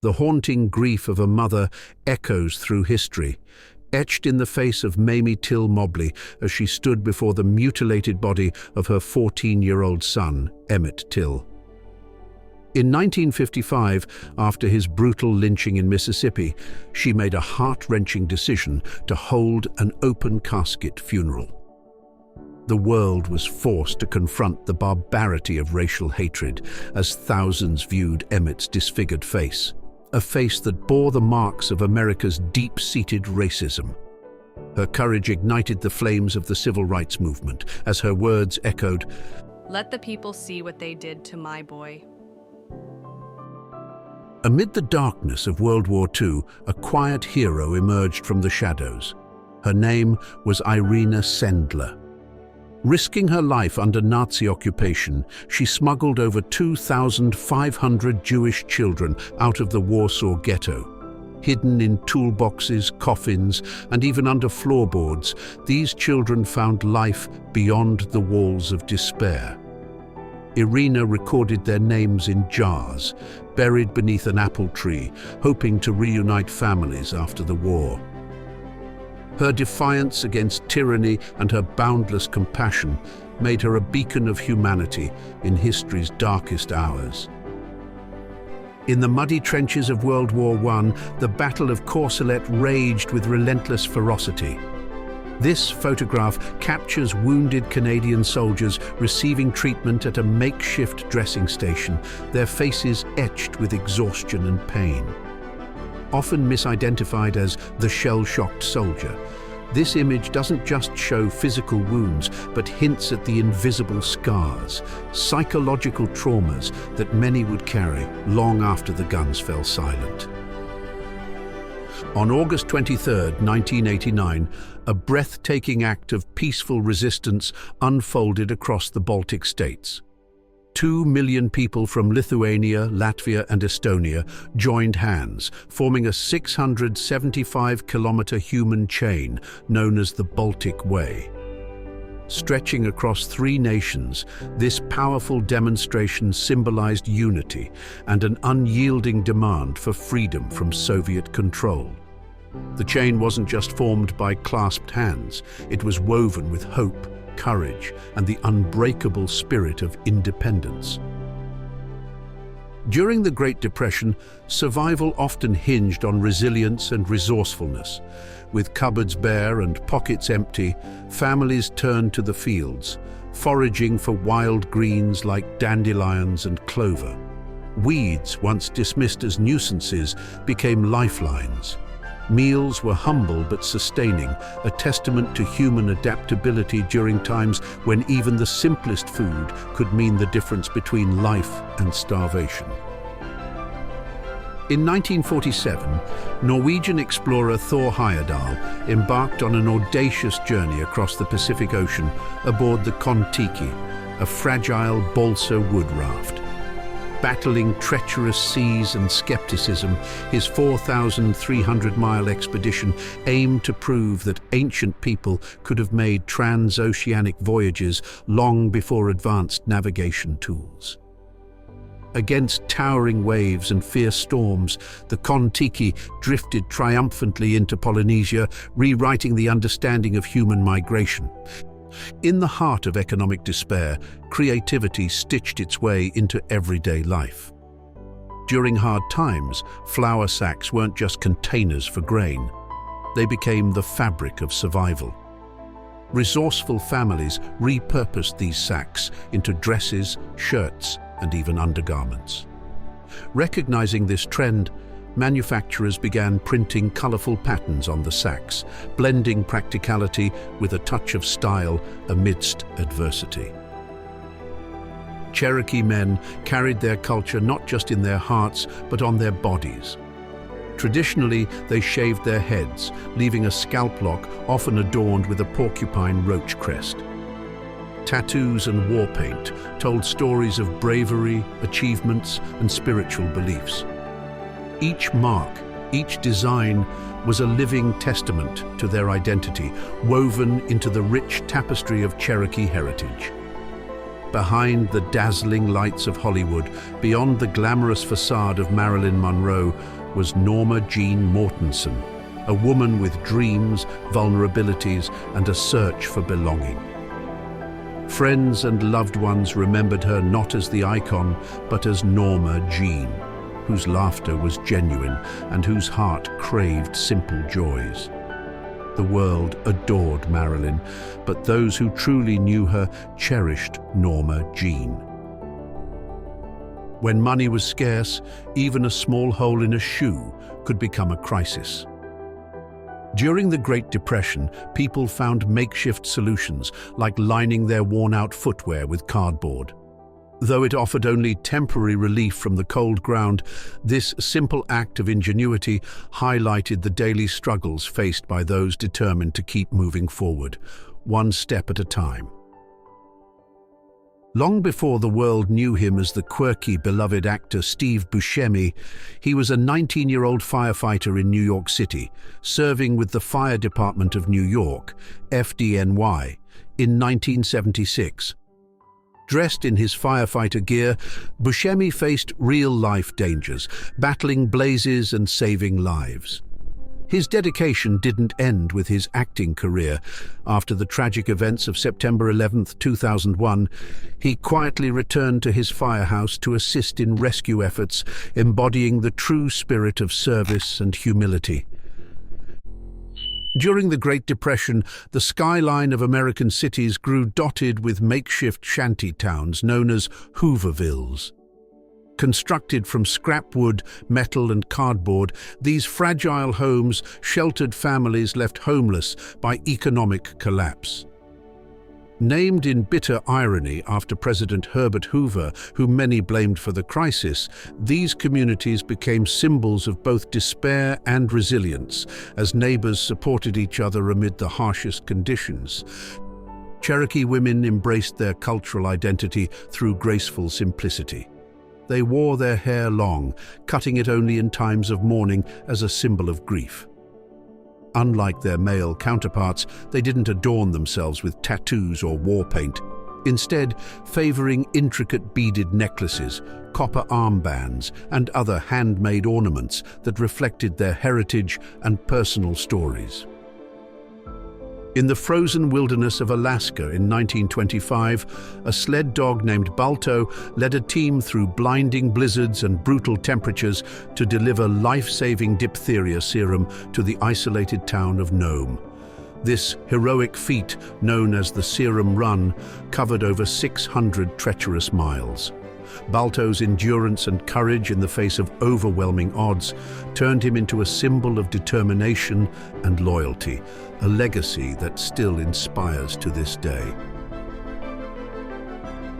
The haunting grief of a mother echoes through history, etched in the face of Mamie Till Mobley as she stood before the mutilated body of her 14-year-old son, Emmett Till. In 1955, after his brutal lynching in Mississippi, she made a heart-wrenching decision to hold an open casket funeral. The world was forced to confront the barbarity of racial hatred as thousands viewed Emmett's disfigured face, a face that bore the marks of America's deep-seated racism. Her courage ignited the flames of the civil rights movement as her words echoed, "Let the people see what they did to my boy." Amid the darkness of World War II, a quiet hero emerged from the shadows. Her name was Irina Sendler. Risking her life under Nazi occupation, she smuggled over 2,500 Jewish children out of the Warsaw Ghetto. Hidden in toolboxes, coffins, and even under floorboards, these children found life beyond the walls of despair. Irina recorded their names in jars, buried beneath an apple tree, hoping to reunite families after the war. Her defiance against tyranny and her boundless compassion made her a beacon of humanity in history's darkest hours. In the muddy trenches of World War I, the Battle of Courcelette raged with relentless ferocity. This photograph captures wounded Canadian soldiers receiving treatment at a makeshift dressing station, their faces etched with exhaustion and pain. Often misidentified as the shell-shocked soldier, this image doesn't just show physical wounds, but hints at the invisible scars, psychological traumas that many would carry long after the guns fell silent. On August 23, 1989, a breathtaking act of peaceful resistance unfolded across the Baltic states. 2 million people from Lithuania, Latvia, and Estonia joined hands, forming a 675-kilometer human chain known as the Baltic Way. Stretching across 3 nations, this powerful demonstration symbolized unity and an unyielding demand for freedom from Soviet control. The chain wasn't just formed by clasped hands, it was woven with hope, courage, and the unbreakable spirit of independence. During the Great Depression, survival often hinged on resilience and resourcefulness. With cupboards bare and pockets empty, families turned to the fields, foraging for wild greens like dandelions and clover. Weeds, once dismissed as nuisances, became lifelines. Meals were humble but sustaining, a testament to human adaptability during times when even the simplest food could mean the difference between life and starvation. In 1947, Norwegian explorer Thor Heyerdahl embarked on an audacious journey across the Pacific Ocean aboard the Kon-Tiki, a fragile balsa wood raft. Battling treacherous seas and skepticism, his 4,300-mile expedition aimed to prove that ancient people could have made transoceanic voyages long before advanced navigation tools. Against towering waves and fierce storms, the Kon-Tiki drifted triumphantly into Polynesia, rewriting the understanding of human migration. In the heart of economic despair, creativity stitched its way into everyday life. During hard times, flour sacks weren't just containers for grain. They became the fabric of survival. Resourceful families repurposed these sacks into dresses, shirts, and even undergarments. Recognizing this trend, manufacturers began printing colorful patterns on the sacks, blending practicality with a touch of style amidst adversity. Cherokee men carried their culture not just in their hearts, but on their bodies. Traditionally, they shaved their heads, leaving a scalp lock often adorned with a porcupine roach crest. Tattoos and war paint told stories of bravery, achievements, and spiritual beliefs. Each mark, each design was a living testament to their identity, woven into the rich tapestry of Cherokee heritage. Behind the dazzling lights of Hollywood, beyond the glamorous facade of Marilyn Monroe, was Norma Jean Mortensen, a woman with dreams, vulnerabilities, and a search for belonging. Friends and loved ones remembered her not as the icon, but as Norma Jean, whose laughter was genuine and whose heart craved simple joys. The world adored Marilyn, but those who truly knew her cherished Norma Jean. When money was scarce, even a small hole in a shoe could become a crisis. During the Great Depression, people found makeshift solutions, like lining their worn-out footwear with cardboard. Though it offered only temporary relief from the cold ground, this simple act of ingenuity highlighted the daily struggles faced by those determined to keep moving forward, one step at a time. Long before the world knew him as the quirky, beloved actor Steve Buscemi, he was a 19-year-old firefighter in New York City, serving with the Fire Department of New York, FDNY, in 1976. Dressed in his firefighter gear, Buscemi faced real-life dangers, battling blazes and saving lives. His dedication didn't end with his acting career. After the tragic events of September 11, 2001, he quietly returned to his firehouse to assist in rescue efforts, embodying the true spirit of service and humility. During the Great Depression, the skyline of American cities grew dotted with makeshift shanty towns known as Hoovervilles. Constructed from scrap wood, metal and cardboard, these fragile homes sheltered families left homeless by economic collapse. Named in bitter irony after President Herbert Hoover, whom many blamed for the crisis, these communities became symbols of both despair and resilience, as neighbors supported each other amid the harshest conditions. Cherokee women embraced their cultural identity through graceful simplicity. They wore their hair long, cutting it only in times of mourning as a symbol of grief. Unlike their male counterparts, they didn't adorn themselves with tattoos or war paint, instead favoring intricate beaded necklaces, copper armbands, and other handmade ornaments that reflected their heritage and personal stories. In the frozen wilderness of Alaska in 1925, a sled dog named Balto led a team through blinding blizzards and brutal temperatures to deliver life-saving diphtheria serum to the isolated town of Nome. This heroic feat, known as the Serum Run, covered over 600 treacherous miles. Balto's endurance and courage in the face of overwhelming odds turned him into a symbol of determination and loyalty, a legacy that still inspires to this day.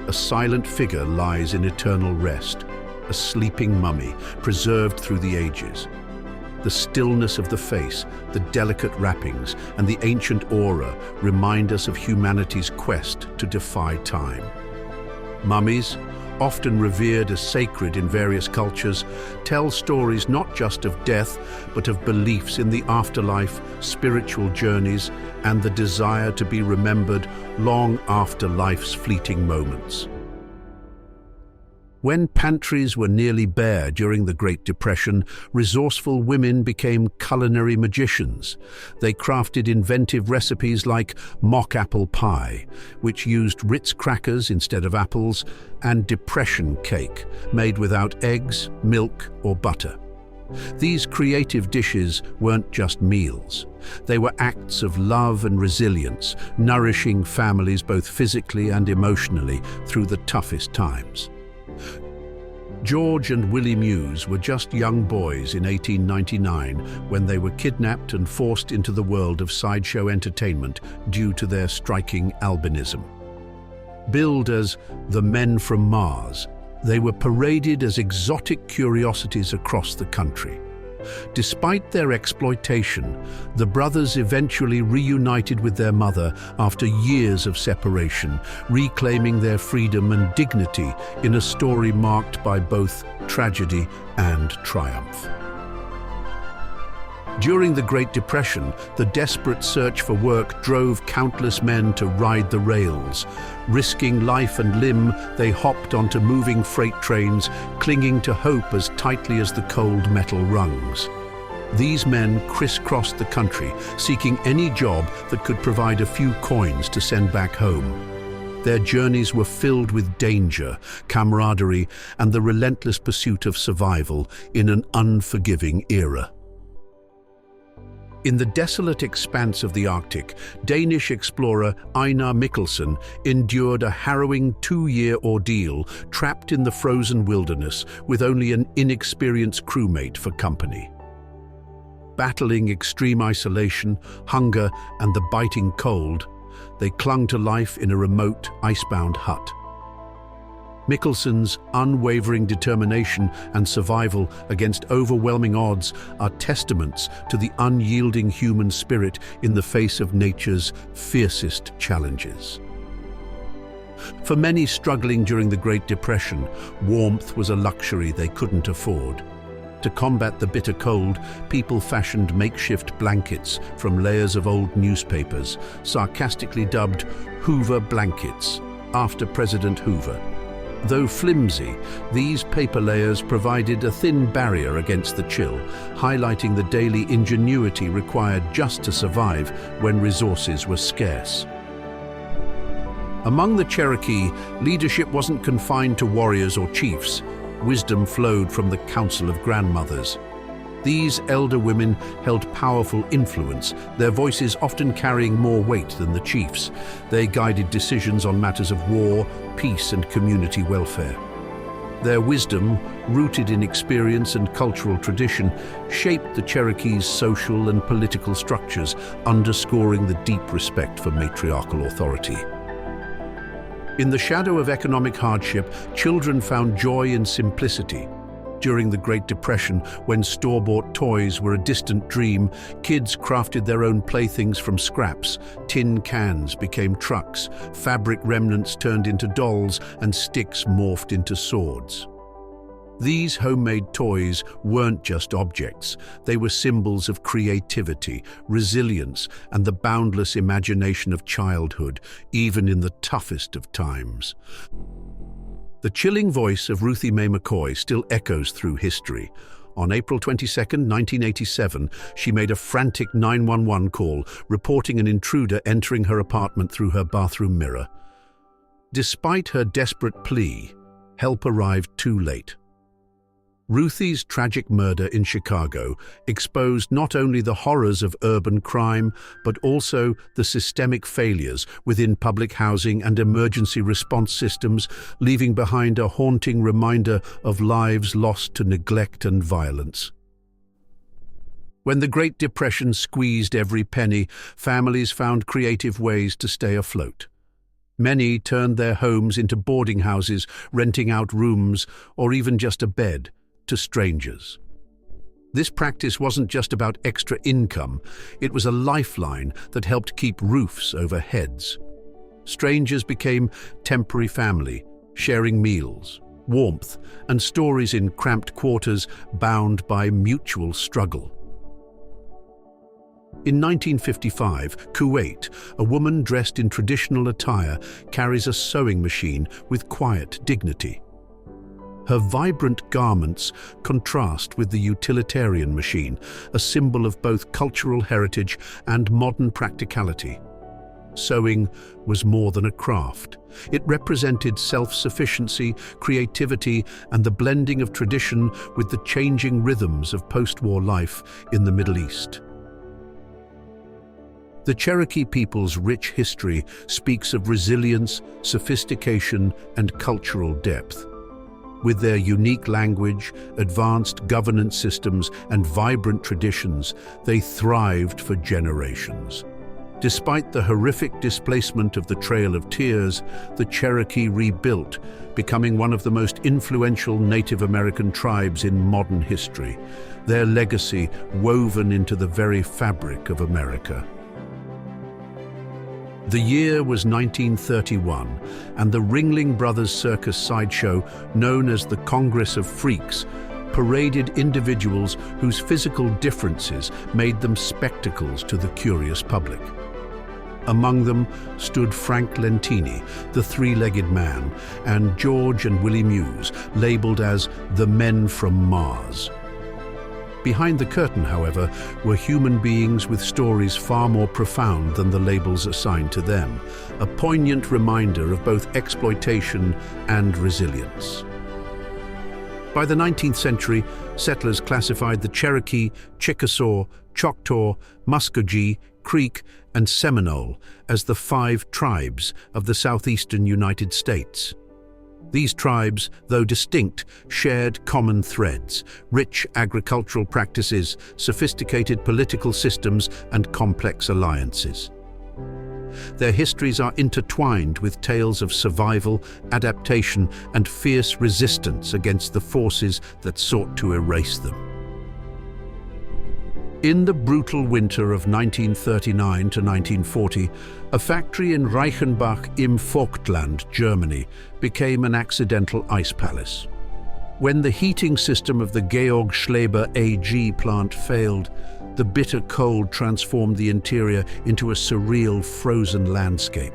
A silent figure lies in eternal rest, a sleeping mummy preserved through the ages. The stillness of the face, the delicate wrappings, and the ancient aura remind us of humanity's quest to defy time. Mummies, often revered as sacred in various cultures, tell stories not just of death, but of beliefs in the afterlife, spiritual journeys, and the desire to be remembered long after life's fleeting moments. When pantries were nearly bare during the Great Depression, resourceful women became culinary magicians. They crafted inventive recipes like mock apple pie, which used Ritz crackers instead of apples, and depression cake, made without eggs, milk, or butter. These creative dishes weren't just meals. They were acts of love and resilience, nourishing families both physically and emotionally through the toughest times. George and Willie Muse were just young boys in 1899 when they were kidnapped and forced into the world of sideshow entertainment due to their striking albinism. Billed as the Men from Mars, they were paraded as exotic curiosities across the country. Despite their exploitation, the brothers eventually reunited with their mother after years of separation, reclaiming their freedom and dignity in a story marked by both tragedy and triumph. During the Great Depression, the desperate search for work drove countless men to ride the rails. Risking life and limb, they hopped onto moving freight trains, clinging to hope as tightly as the cold metal rungs. These men crisscrossed the country, seeking any job that could provide a few coins to send back home. Their journeys were filled with danger, camaraderie, and the relentless pursuit of survival in an unforgiving era. In the desolate expanse of the Arctic, Danish explorer Einar Mikkelsen endured a harrowing 2-year ordeal, trapped in the frozen wilderness with only an inexperienced crewmate for company. Battling extreme isolation, hunger, and the biting cold, they clung to life in a remote, icebound hut. Mikkelsen's unwavering determination and survival against overwhelming odds are testaments to the unyielding human spirit in the face of nature's fiercest challenges. For many struggling during the Great Depression, warmth was a luxury they couldn't afford. To combat the bitter cold, people fashioned makeshift blankets from layers of old newspapers, sarcastically dubbed Hoover blankets, after President Hoover. Though flimsy, these paper layers provided a thin barrier against the chill, highlighting the daily ingenuity required just to survive when resources were scarce. Among the Cherokee, leadership wasn't confined to warriors or chiefs. Wisdom flowed from the Council of Grandmothers. These elder women held powerful influence, their voices often carrying more weight than the chiefs. They guided decisions on matters of war, peace, and community welfare. Their wisdom, rooted in experience and cultural tradition, shaped the Cherokees' social and political structures, underscoring the deep respect for matriarchal authority. In the shadow of economic hardship, children found joy in simplicity. During the Great Depression, when store-bought toys were a distant dream, kids crafted their own playthings from scraps. Tin cans became trucks, fabric remnants turned into dolls, and sticks morphed into swords. These homemade toys weren't just objects. They were symbols of creativity, resilience, and the boundless imagination of childhood, even in the toughest of times. The chilling voice of Ruthie Mae McCoy still echoes through history. On April 22, 1987, she made a frantic 911 call, reporting an intruder entering her apartment through her bathroom mirror. Despite her desperate plea, help arrived too late. Ruthie's tragic murder in Chicago exposed not only the horrors of urban crime, but also the systemic failures within public housing and emergency response systems, leaving behind a haunting reminder of lives lost to neglect and violence. When the Great Depression squeezed every penny, families found creative ways to stay afloat. Many turned their homes into boarding houses, renting out rooms, or even just a bed, to strangers. This practice wasn't just about extra income, it was a lifeline that helped keep roofs over heads. Strangers became temporary family, sharing meals, warmth, and stories in cramped quarters bound by mutual struggle. In 1955, Kuwait, a woman dressed in traditional attire carries a sewing machine with quiet dignity. Her vibrant garments contrast with the utilitarian machine, a symbol of both cultural heritage and modern practicality. Sewing was more than a craft. It represented self-sufficiency, creativity, and the blending of tradition with the changing rhythms of post-war life in the Middle East. The Cherokee people's rich history speaks of resilience, sophistication, and cultural depth. With their unique language, advanced governance systems, and vibrant traditions, they thrived for generations. Despite the horrific displacement of the Trail of Tears, the Cherokee rebuilt, becoming one of the most influential Native American tribes in modern history, their legacy woven into the very fabric of America. The year was 1931, and the Ringling Brothers Circus sideshow, known as the Congress of Freaks, paraded individuals whose physical differences made them spectacles to the curious public. Among them stood Frank Lentini, the three-legged man, and George and Willie Muse, labeled as the Men from Mars. Behind the curtain, however, were human beings with stories far more profound than the labels assigned to them, a poignant reminder of both exploitation and resilience. By the 19th century, settlers classified the Cherokee, Chickasaw, Choctaw, Muskogee, Creek, and Seminole as the 5 tribes of the southeastern United States. These tribes, though distinct, shared common threads: rich agricultural practices, sophisticated political systems, and complex alliances. Their histories are intertwined with tales of survival, adaptation, and fierce resistance against the forces that sought to erase them. In the brutal winter of 1939 to 1940, a factory in Reichenbach im Vogtland, Germany, became an accidental ice palace. When the heating system of the Georg Schleber AG plant failed, the bitter cold transformed the interior into a surreal frozen landscape.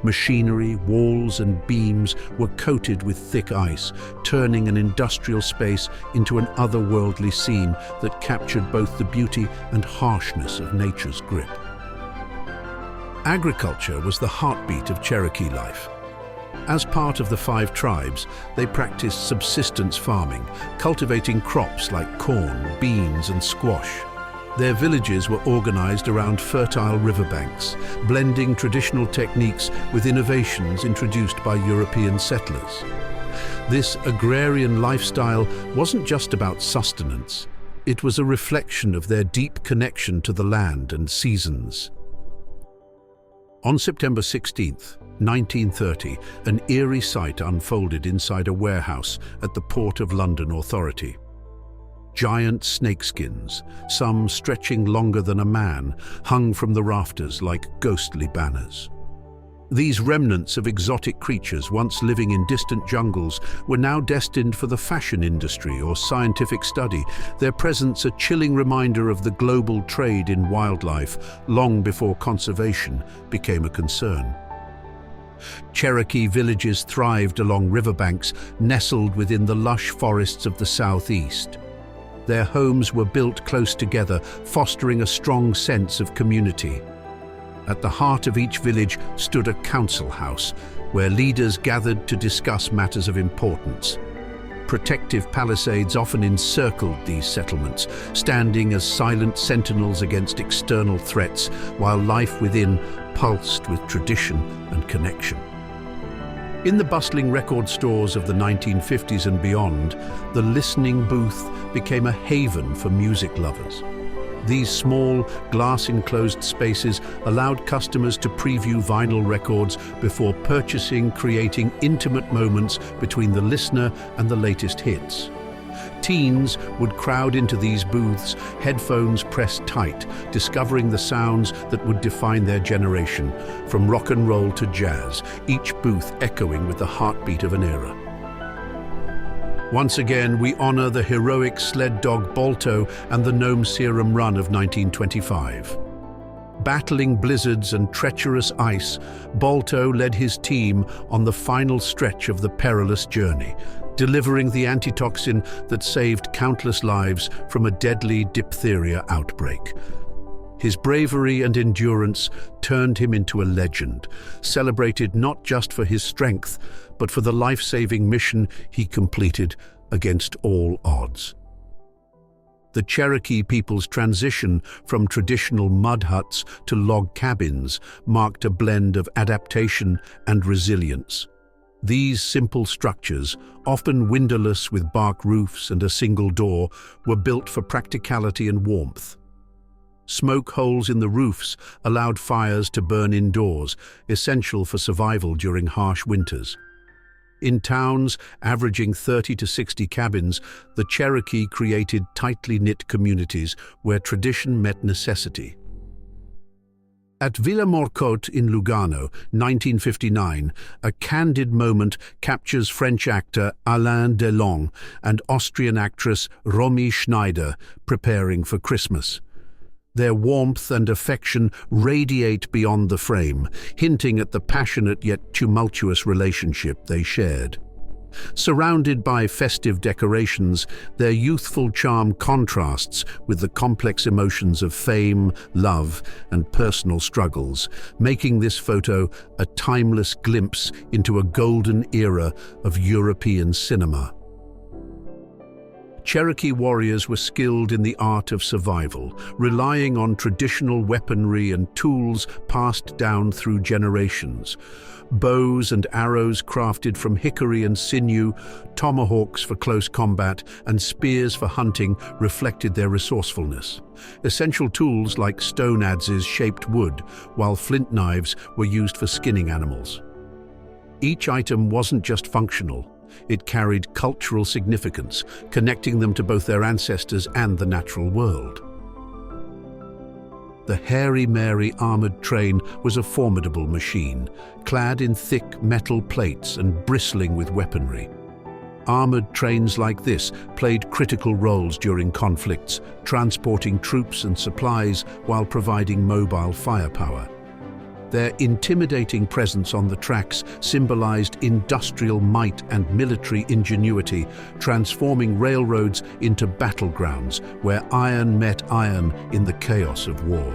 Machinery, walls and beams were coated with thick ice, turning an industrial space into an otherworldly scene that captured both the beauty and harshness of nature's grip. Agriculture was the heartbeat of Cherokee life. As part of the 5 tribes, they practiced subsistence farming, cultivating crops like corn, beans, and squash. Their villages were organized around fertile riverbanks, blending traditional techniques with innovations introduced by European settlers. This agrarian lifestyle wasn't just about sustenance. It was a reflection of their deep connection to the land and seasons. On September 16, 1930, an eerie sight unfolded inside a warehouse at the Port of London Authority. Giant snakeskins, some stretching longer than a man, hung from the rafters like ghostly banners. These remnants of exotic creatures once living in distant jungles were now destined for the fashion industry or scientific study, their presence a chilling reminder of the global trade in wildlife long before conservation became a concern. Cherokee villages thrived along riverbanks nestled within the lush forests of the southeast. Their homes were built close together, fostering a strong sense of community. At the heart of each village stood a council house, where leaders gathered to discuss matters of importance. Protective palisades often encircled these settlements, standing as silent sentinels against external threats, while life within pulsed with tradition and connection. In the bustling record stores of the 1950s and beyond, the listening booth became a haven for music lovers. These small, glass-enclosed spaces allowed customers to preview vinyl records before purchasing, creating intimate moments between the listener and the latest hits. Teens would crowd into these booths, headphones pressed tight, discovering the sounds that would define their generation, from rock and roll to jazz, each booth echoing with the heartbeat of an era. Once again, we honor the heroic sled dog Balto and the Nome Serum Run of 1925. Battling blizzards and treacherous ice, Balto led his team on the final stretch of the perilous journey, delivering the antitoxin that saved countless lives from a deadly diphtheria outbreak. His bravery and endurance turned him into a legend, celebrated not just for his strength, but for the life-saving mission he completed against all odds. The Cherokee people's transition from traditional mud huts to log cabins marked a blend of adaptation and resilience. These simple structures, often windowless with bark roofs and a single door, were built for practicality and warmth. Smoke holes in the roofs allowed fires to burn indoors, essential for survival during harsh winters. In towns averaging 30 to 60 cabins, the Cherokee created tightly knit communities where tradition met necessity. At Villa Morcote in Lugano, 1959, a candid moment captures French actor Alain Delon and Austrian actress Romy Schneider preparing for Christmas. Their warmth and affection radiate beyond the frame, hinting at the passionate yet tumultuous relationship they shared. Surrounded by festive decorations, their youthful charm contrasts with the complex emotions of fame, love, and personal struggles, making this photo a timeless glimpse into a golden era of European cinema. Cherokee warriors were skilled in the art of survival, relying on traditional weaponry and tools passed down through generations. Bows and arrows crafted from hickory and sinew, tomahawks for close combat, and spears for hunting reflected their resourcefulness. Essential tools like stone adzes shaped wood, while flint knives were used for skinning animals. Each item wasn't just functional. It carried cultural significance, connecting them to both their ancestors and the natural world. The Hairy Mary armored train was a formidable machine, clad in thick metal plates and bristling with weaponry. Armored trains like this played critical roles during conflicts, transporting troops and supplies while providing mobile firepower. Their intimidating presence on the tracks symbolized industrial might and military ingenuity, transforming railroads into battlegrounds where iron met iron in the chaos of war.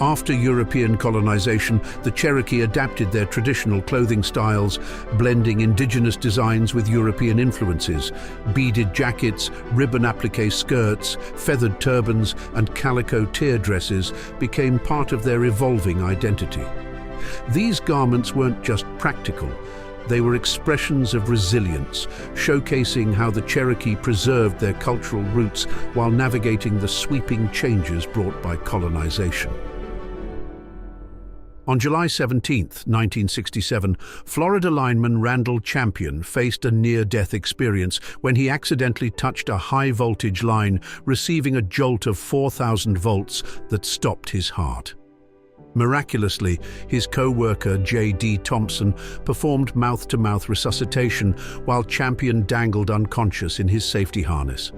After European colonization, the Cherokee adapted their traditional clothing styles, blending indigenous designs with European influences. Beaded jackets, ribbon applique skirts, feathered turbans, and calico tear dresses became part of their evolving identity. These garments weren't just practical. They were expressions of resilience, showcasing how the Cherokee preserved their cultural roots while navigating the sweeping changes brought by colonization. On July 17, 1967, Florida lineman Randall Champion faced a near-death experience when he accidentally touched a high-voltage line, receiving a jolt of 4,000 volts that stopped his heart. Miraculously, his co-worker J.D. Thompson performed mouth-to-mouth resuscitation while Champion dangled unconscious in his safety harness.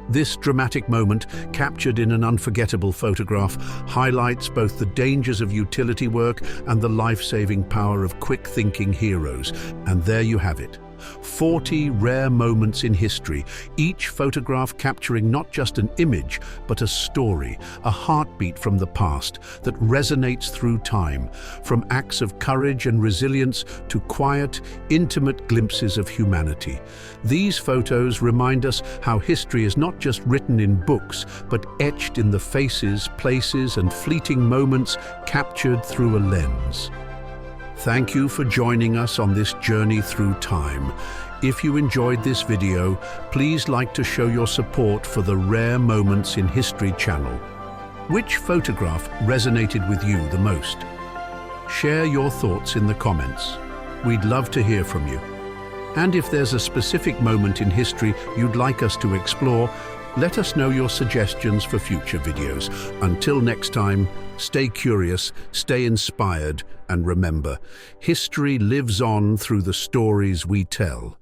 This dramatic moment, captured in an unforgettable photograph, highlights both the dangers of utility work and the life-saving power of quick-thinking heroes. And there you have it. 40 rare moments in history, each photograph capturing not just an image, but a story, a heartbeat from the past that resonates through time, from acts of courage and resilience to quiet, intimate glimpses of humanity. These photos remind us how history is not just written in books, but etched in the faces, places, and fleeting moments captured through a lens. Thank you for joining us on this journey through time. If you enjoyed this video, please like to show your support for the Rare Moments in History channel. Which photograph resonated with you the most? Share your thoughts in the comments. We'd love to hear from you. And if there's a specific moment in history you'd like us to explore, let us know your suggestions for future videos. Until next time, stay curious, stay inspired, and remember, history lives on through the stories we tell.